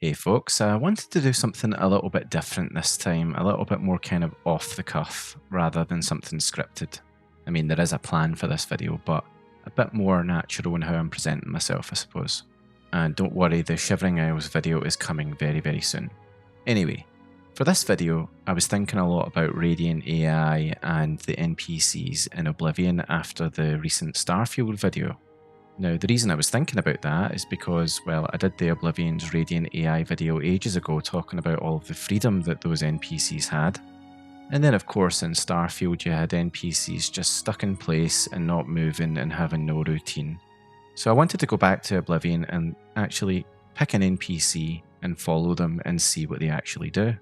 Hey folks, I wanted to do something a little bit different this time, a little bit more kind of off the cuff rather than something scripted. I mean, there is a plan for this video, but a bit more natural in how I'm presenting myself, I suppose. And don't worry, the Shivering Isles video is coming very, very soon. Anyway, for this video, I was thinking a lot about Radiant AI and the NPCs in Oblivion after the recent Starfield video. Now, the reason I was thinking about that is because, well, I did the Oblivion's Radiant AI video ages ago talking about all of the freedom that those NPCs had. And then, of course, in Starfield you had NPCs just stuck in place and not moving and having no routine. So I wanted to go back to Oblivion and actually pick an NPC and follow them and see what they actually do.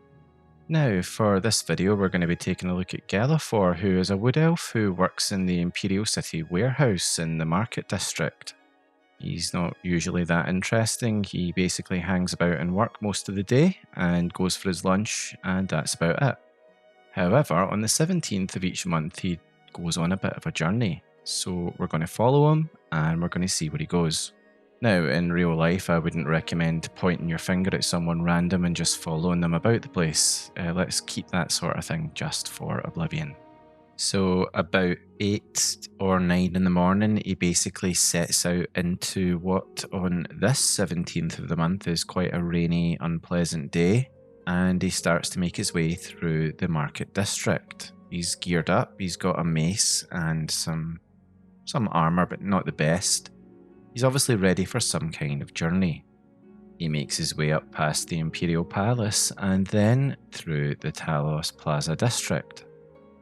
Now, for this video, we're going to be taking a look at Gelethor, who is a wood elf who works in the Imperial City warehouse in the market district. He's not usually that interesting. He basically hangs about and work most of the day and goes for his lunch, and that's about it. However, on the 17th of each month, he goes on a bit of a journey. So we're going to follow him and we're going to see where he goes. Now, in real life, I wouldn't recommend pointing your finger at someone random and just following them about the place. Let's keep that sort of thing just for Oblivion. So about 8 or 9 in the morning, he basically sets out into what on this 17th of the month is quite a rainy, unpleasant day, and he starts to make his way through the market district. He's geared up, he's got a mace and some armour, but not the best. He's obviously ready for some kind of journey. He makes his way up past the Imperial Palace and then through the Talos Plaza district.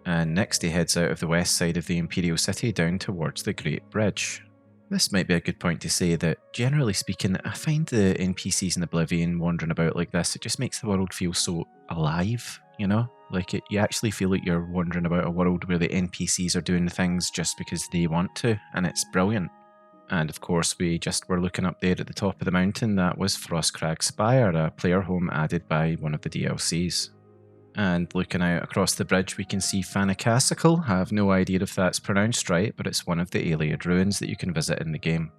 And next he heads out of the west side of the Imperial City down towards the Great Bridge. This might be a good point to say that, generally speaking, I find the NPCs in Oblivion wandering about like this, it just makes the world feel so alive, you know? Like you actually feel like you're wandering about a world where the NPCs are doing things just because they want to, and it's brilliant. And of course, we just were looking up there at the top of the mountain. That was Frostcrag Spire, a player home added by one of the DLCs. And looking out across the bridge, we can see Fanacasical. I have no idea if that's pronounced right, but it's one of the Iliad ruins that you can visit in the game.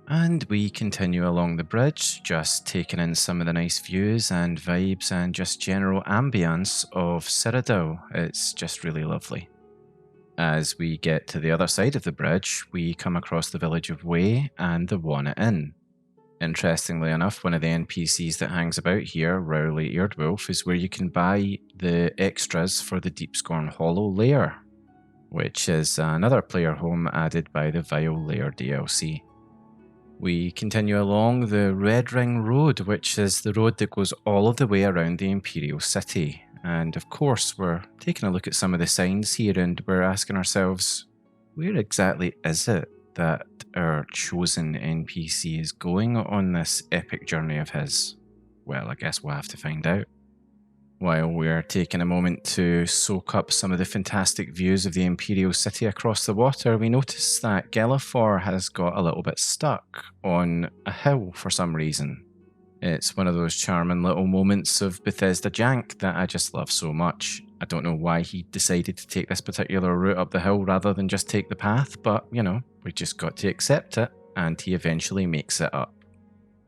And we continue along the bridge, just taking in some of the nice views and vibes and just general ambience of Cyrodiil. It's just really lovely. As we get to the other side of the bridge, we come across the village of Way and the Wanna Inn. Interestingly enough, one of the NPCs that hangs about here, Rowley Eardwolf, is where you can buy the extras for the Deepscorn Hollow Lair, which is another player home added by the Vile Lair DLC. We continue along the Red Ring Road, which is the road that goes all of the way around the Imperial City. And of course, we're taking a look at some of the signs here and we're asking ourselves, where exactly is it that our chosen NPC is going on this epic journey of his? Well, I guess we'll have to find out. While we're taking a moment to soak up some of the fantastic views of the Imperial City across the water, we notice that Gelethor has got a little bit stuck on a hill for some reason. It's one of those charming little moments of Bethesda jank that I just love so much. I don't know why he decided to take this particular route up the hill rather than just take the path, but, you know, we just got to accept it, and he eventually makes it up.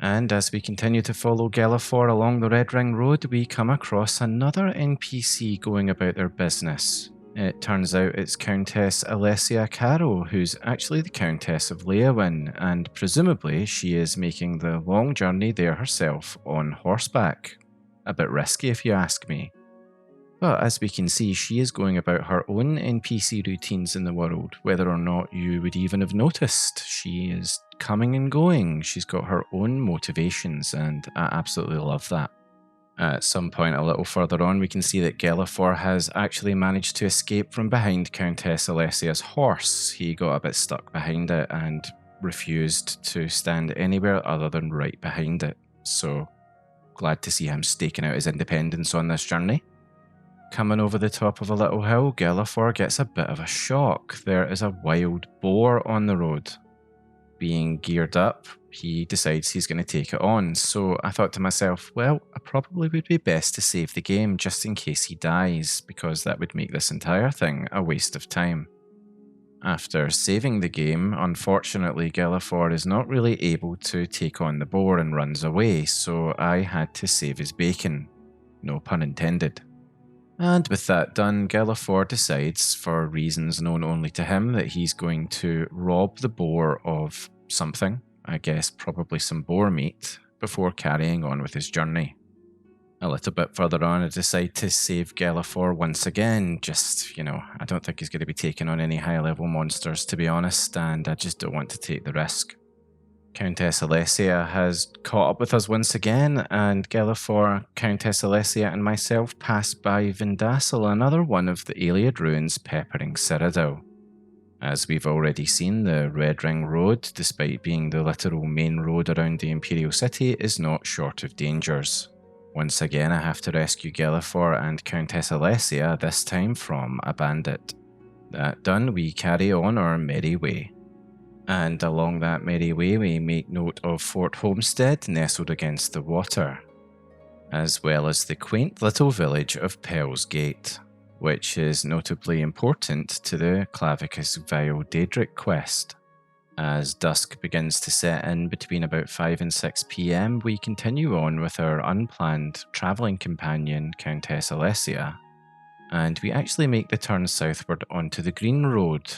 And as we continue to follow Gelethor along the Red Ring Road, we come across another NPC going about their business. It turns out it's Countess Alessia Caro, who's actually the Countess of Leowin, and presumably she is making the long journey there herself on horseback. A bit risky if you ask me. But as we can see, she is going about her own NPC routines in the world, whether or not you would even have noticed. She is coming and going, she's got her own motivations, and I absolutely love that. At some point a little further on, we can see that Gelethor has actually managed to escape from behind Countess Alessia's horse. He got a bit stuck behind it and refused to stand anywhere other than right behind it. So, glad to see him staking out his independence on this journey. Coming over the top of a little hill, Gelethor gets a bit of a shock. There is a wild boar on the road. Being geared up, he decides he's going to take it on, so I thought to myself, well, I probably would be best to save the game just in case he dies, because that would make this entire thing a waste of time. After saving the game, unfortunately Gelethor is not really able to take on the boar and runs away, so I had to save his bacon. No pun intended. And with that done, Gelethor decides, for reasons known only to him, that he's going to rob the boar of something, I guess probably some boar meat, before carrying on with his journey. A little bit further on, I decide to save Gelethor once again. Just, I don't think he's going to be taking on any high-level monsters, to be honest, and I just don't want to take the risk. Countess Alessia has caught up with us once again, and Gelethor, Countess Alessia and myself pass by Vindasal, another one of the Iliad ruins peppering Cyrodiil. As we've already seen, the Red Ring Road, despite being the literal main road around the Imperial City, is not short of dangers. Once again, I have to rescue Gelethor and Countess Alessia, this time from a bandit. That done, we carry on our merry way. And along that merry way, we make note of Fort Homestead, nestled against the water, as well as the quaint little village of Pearl's Gate, which is notably important to the Clavicus Vile Daedric quest. As dusk begins to set in between about 5 and 6 PM, we continue on with our unplanned travelling companion, Countess Alessia, and we actually make the turn southward onto the Green Road,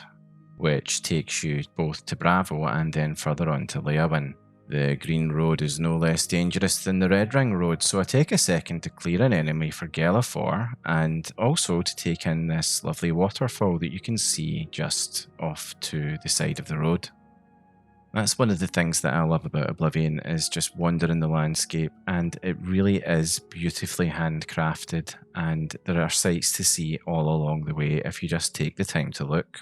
which takes you both to Bravil and then further on to Leyawen. The Green Road is no less dangerous than the Red Ring Road, so I take a second to clear an enemy for Gelethor, and also to take in this lovely waterfall that you can see just off to the side of the road. That's one of the things that I love about Oblivion, is just wandering the landscape, and it really is beautifully handcrafted, and there are sights to see all along the way if you just take the time to look.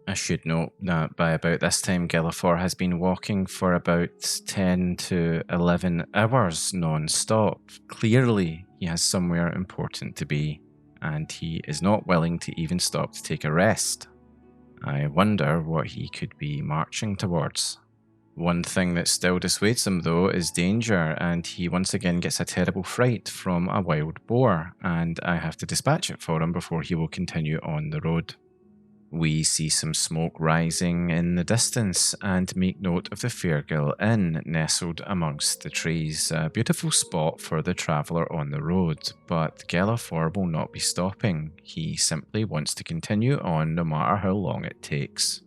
I should note that by about this time Gelethor has been walking for about 10 to 11 hours non-stop. Clearly he has somewhere important to be, and he is not willing to even stop to take a rest. I wonder what he could be marching towards. One thing that still dissuades him though is danger, and he once again gets a terrible fright from a wild boar, and I have to dispatch it for him before he will continue on the road. We see some smoke rising in the distance and make note of the Fairgill Inn nestled amongst the trees, a beautiful spot for the traveller on the road, but Gelethor will not be stopping. He simply wants to continue on no matter how long it takes.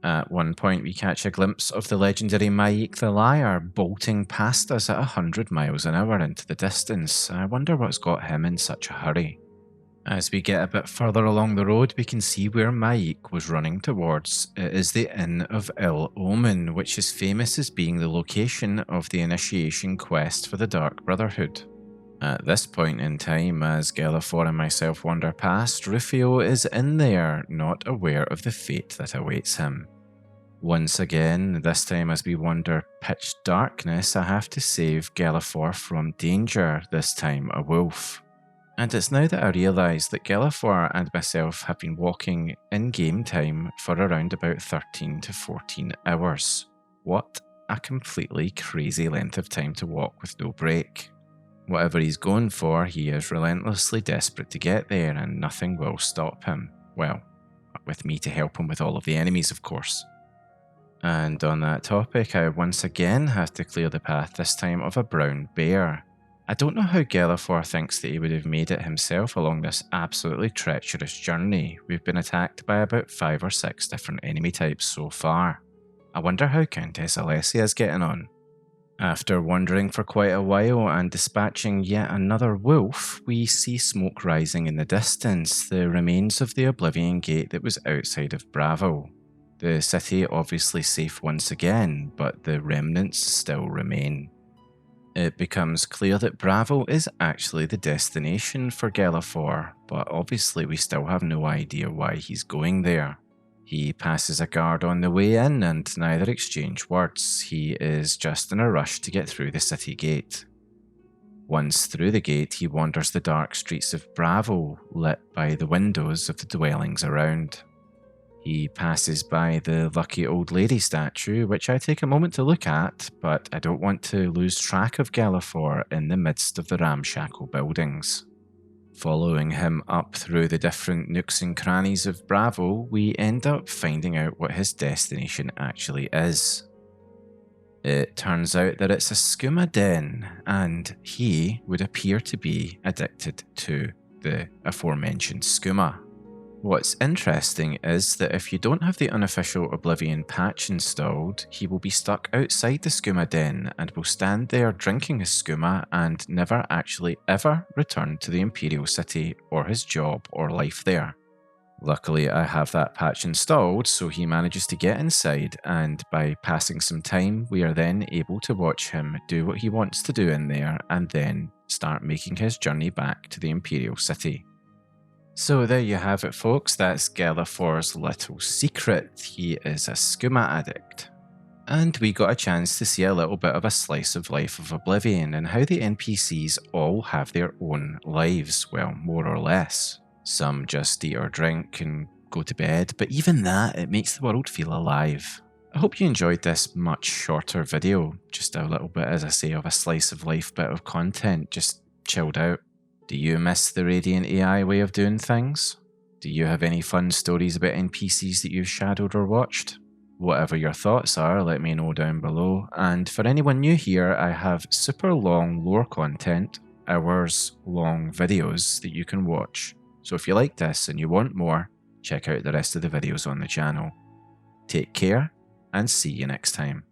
At one point we catch a glimpse of the legendary Maik the Liar bolting past us at 100 miles an hour into the distance. I wonder what's got him in such a hurry. As we get a bit further along the road, we can see where Maik was running towards. It is the Inn of Ill Omen, which is famous as being the location of the initiation quest for the Dark Brotherhood. At this point in time, as Gelethor and myself wander past, Rufio is in there, not aware of the fate that awaits him. Once again, this time as we wander pitch darkness, I have to save Gelethor from danger, this time a wolf. And it's now that I realise that Gelethor and myself have been walking in game time for around about 13 to 14 hours. What a completely crazy length of time to walk with no break. Whatever he's going for, he is relentlessly desperate to get there, and nothing will stop him. Well, with me to help him with all of the enemies, of course. And on that topic, I once again have to clear the path, this time of a brown bear. I don't know how Gelethor thinks that he would have made it himself along this absolutely treacherous journey. We've been attacked by about 5 or 6 different enemy types so far. I wonder how Countess Alessia is getting on. After wandering for quite a while and dispatching yet another wolf, we see smoke rising in the distance, the remains of the Oblivion Gate that was outside of Bravil. The city obviously safe once again, but the remnants still remain. It becomes clear that Bravil is actually the destination for Gelethor, but obviously we still have no idea why he's going there. He passes a guard on the way in and neither exchange words. He is just in a rush to get through the city gate. Once through the gate, he wanders the dark streets of Bravil, lit by the windows of the dwellings around. He passes by the lucky old lady statue, which I take a moment to look at, but I don't want to lose track of Gelethor in the midst of the ramshackle buildings. Following him up through the different nooks and crannies of Bravil, we end up finding out what his destination actually is. It turns out that it's a skooma den, and he would appear to be addicted to the aforementioned skooma. What's interesting is that if you don't have the unofficial Oblivion patch installed, he will be stuck outside the skooma den and will stand there drinking his skooma and never actually ever return to the Imperial City or his job or life there. Luckily, I have that patch installed, so he manages to get inside, and by passing some time, we are then able to watch him do what he wants to do in there and then start making his journey back to the Imperial City. So there you have it, folks. That's Gelethor's little secret. He is a skooma addict. And we got a chance to see a little bit of a slice of life of Oblivion and how the NPCs all have their own lives, well, more or less. Some just eat or drink and go to bed, but even that, it makes the world feel alive. I hope you enjoyed this much shorter video, just a little bit, as I say, of a slice of life bit of content, just chilled out. Do you miss the Radiant AI way of doing things? Do you have any fun stories about NPCs that you've shadowed or watched? Whatever your thoughts are, let me know down below. And for anyone new here, I have super long lore content, hours long videos that you can watch. So if you like this and you want more, check out the rest of the videos on the channel. Take care and see you next time.